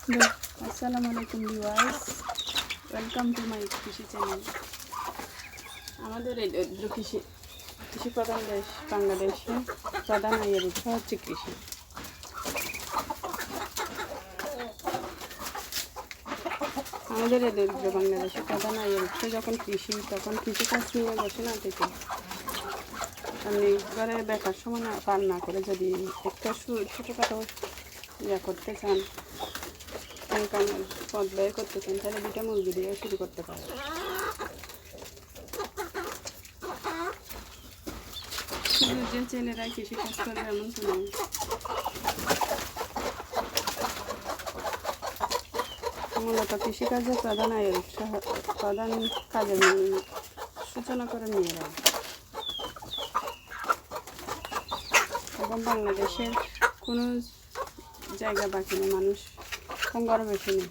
আসসালামু আলাইকুম viewers, welcome to my কৃষি চ্যানেল। আমাদের এই দরিদ্র কৃষি প্রধান দেশ বাংলাদেশে প্রধান আয়ের উৎস হচ্ছে কৃষি। আমাদের এই দরিদ্র বাংলাদেশে প্রধান আয়ের উৎস যখন কৃষি, তখন কৃষিকাজ নিয়ে বসে না থেকে আপনি ঘরে বেকার সময় পার না করে যদি একটা ছোটোখাটো করতে চান, ইনকামের পথ ব্যয় করতে চান, তাহলে দুটা মুরগি দিয়ে শুরু করতে পারেন। শুধু যে ছেলেরা কৃষিকাজ করবে এমন তো নয়। মূলত কৃষিকাজের প্রধান আয়ের উৎস, প্রধান কাজের সূচনা করে মেয়েরা। এবং বাংলাদেশের কোনো জায়গা বাকি নেই, মানুষ কম গরম বেশি নেই।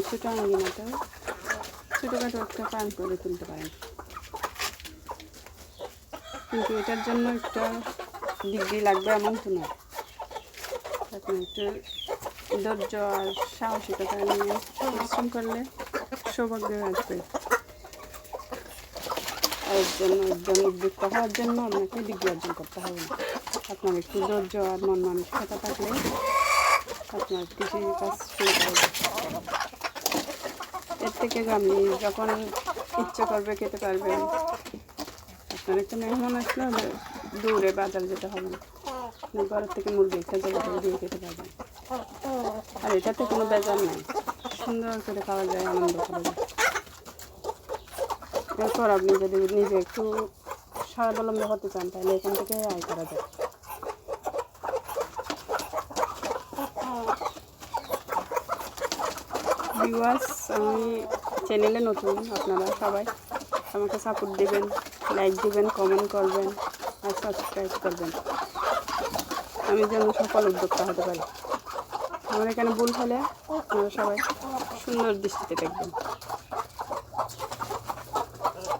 ছোটো আঙ্গিনাতেও ছোটোখাটো একটা পান করে তুলতে পারেন, কিন্তু এটার জন্য একটা ডিগ্রি লাগবে এমন তো নয়। আপনি একটু ধৈর্য আর সাহসিকতা নিয়ে পরিশ্রম করলে সৌভাগ্য আসবে। আর একজন উদ্যোক্তা হওয়ার জন্য আপনাকে ডিগ্রি অর্জন করতে হবে না। আপনার একটু ধৈর্য আর মন মানসিকতা থাকলে আপনার কৃষি কাজ শুরু করবে। এর থেকে আপনি যখন ইচ্ছে করবে খেতে পারবেন। আপনার একটা মেহমান আসলে দূরে বাজার যেতে হবে না, আপনি ঘরের থেকে মুরগি একটা জায়গা দিয়ে খেতে পারবেন। আর এটাতে কোনো বেজার নেই, সুন্দর করে খাওয়া যায়, আনন্দ করা যায়। এরপর আপনি যদি নিজে একটু স্বাবলম্বী হতে চান, তাহলে এখান থেকে আয় করা যায়। ভিউয়ার্স, আমি চ্যানেলে নতুন, আপনারা সবাই আমাকে সাপোর্ট দেবেন, লাইক দেবেন, কমেন্ট করবেন আর সাবস্ক্রাইব করবেন, আমি যেন সফল উদ্যোক্তা হতে পারি। আমার এখানে ভুল হলে আপনারা সবাই সুন্দর দৃষ্টিতে দেখবেন।